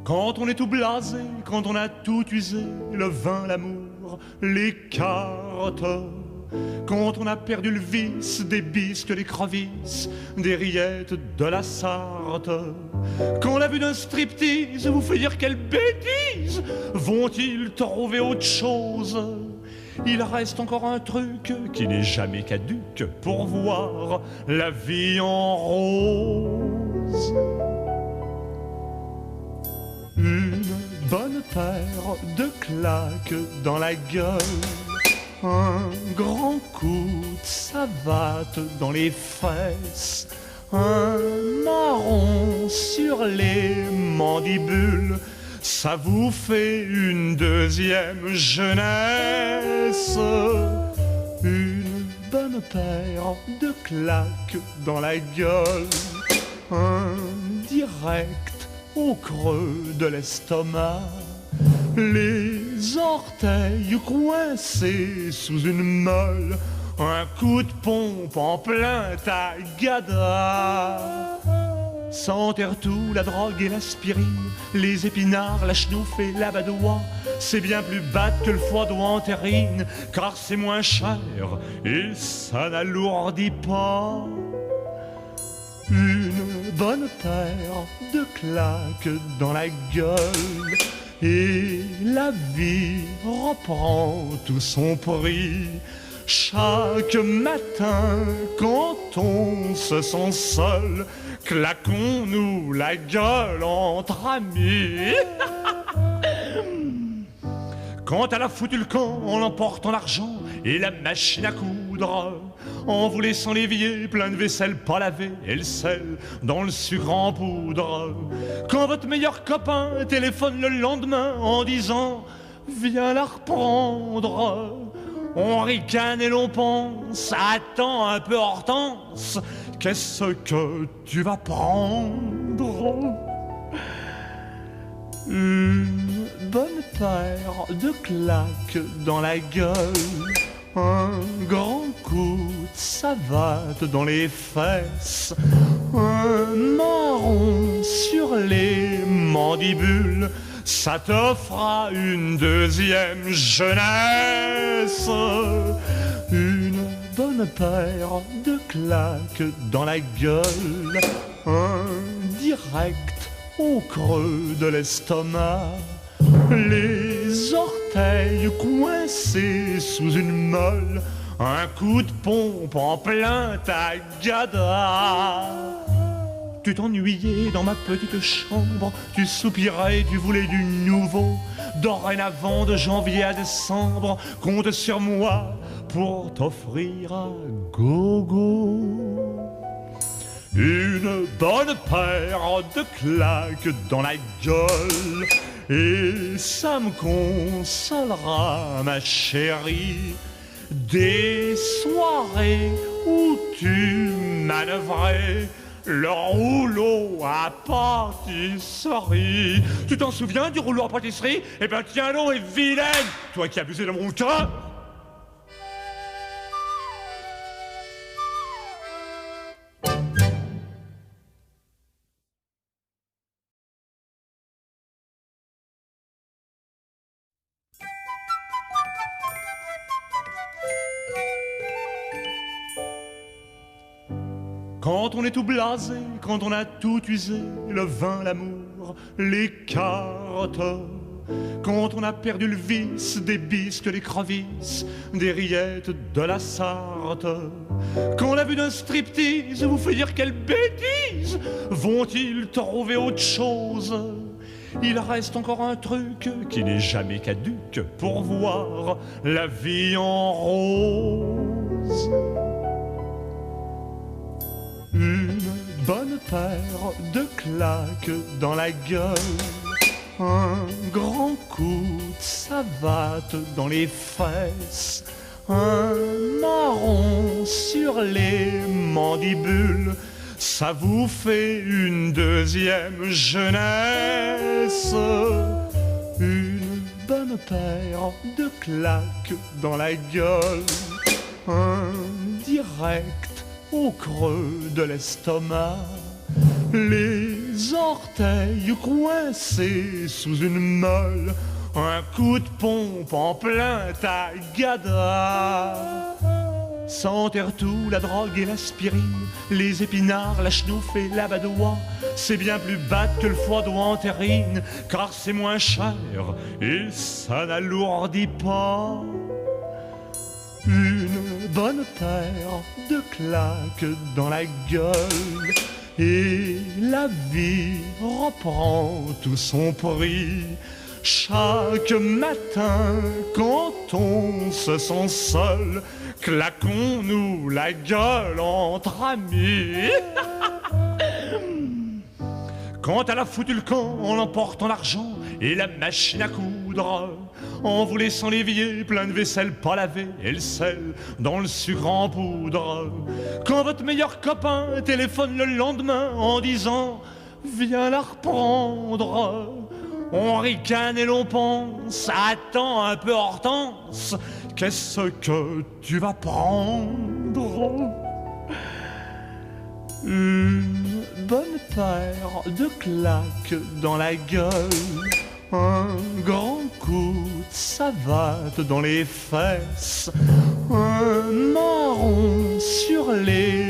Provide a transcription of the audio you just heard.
Quand on est tout blasé, quand on a tout usé, le vin, l'amour, les cartes. Quand on a perdu le vice des bisques, des crevisses, des rillettes de la Sarthe. Quand la vue d'un striptease vous fait dire quelle bêtise, vont-ils trouver autre chose? Il reste encore un truc qui n'est jamais caduque pour voir la vie en rose. Une bonne paire de claques dans la gueule, un grand coup de savate dans les fesses, un marron sur les mandibules, ça vous fait une deuxième jeunesse. Une bonne paire de claques dans la gueule, un direct au creux de l'estomac, les orteils coincés sous une meule, un coup de pompe en plein tagada. Ça enterre tout, la drogue et l'aspirine, les épinards, la chenouf et la badoie. C'est bien plus bad que le foie d'eau en terrine, car c'est moins cher et ça n'alourdit pas. Une bonne paire de claques dans la gueule et la vie reprend tout son prix. Chaque matin, quand on se sent seul, claquons-nous la gueule entre amis. Quand elle a foutu le camp en emportant l'argent et la machine à coudre, en vous laissant l'évier plein de vaisselle pas lavée et le sel dans le sucre en poudre. Quand votre meilleur copain téléphone le lendemain en disant « Viens la reprendre », on ricane et l'on pense « Attends un peu Hortense, qu'est-ce que tu vas prendre ?» Une bonne paire de claques dans la gueule, un grand coup de savate dans les fesses, un marron sur les mandibules, ça te fera une deuxième jeunesse. Une bonne paire de claques dans la gueule, un direct au creux de l'estomac, les orteils coincés sous une meule, un coup de pompe en plein tagada. Tu t'ennuyais dans ma petite chambre, tu soupirais, tu voulais du nouveau. Dorénavant, de janvier à décembre, compte sur moi pour t'offrir un gogo. Une bonne paire de claques dans la gueule, et ça me consolera, ma chérie, des soirées où tu manœuvrais le rouleau à pâtisserie. Tu t'en souviens du rouleau à pâtisserie? Eh ben tiens donc, et vilaine, toi qui abusais de mon cœur. Quand on est tout blasé, quand on a tout usé, le vin, l'amour, les cartes. Quand on a perdu le vice des bisques, des crevisses, des rillettes de la Sarthe. Quand la vue d'un striptease vous fait dire quelle bêtise, vont-ils trouver autre chose? Il reste encore un truc qui n'est jamais caduque pour voir la vie en rose. Une bonne paire de claques dans la gueule, un grand coup de savate dans les fesses, un marron sur les mandibules, ça vous fait une deuxième jeunesse. Une bonne paire de claques dans la gueule, un direct au creux de l'estomac, les orteils coincés sous une meule, un coup de pompe en plein tagada. S'enterre tout, la drogue et l'aspirine, les épinards, la chenouf et la badoie. C'est bien plus bad que le foie en terrine, car c'est moins cher et ça n'alourdit pas. Une bonne paire de claques dans la gueule et la vie reprend tout son prix. Chaque matin, quand on se sent seul, claquons-nous la gueule entre amis. Quand elle a foutu le camp en emportant l'argent et la machine à coudre, en vous laissant l'évier plein de vaisselle pas lavée et le sel dans le sucre en poudre. Quand votre meilleur copain téléphone le lendemain en disant « Viens la reprendre », on ricane et l'on pense « Attends un peu Hortense, qu'est-ce que tu vas prendre ?» Une bonne paire de claques dans la gueule, un grand coup de savate dans les fesses, un marron sur les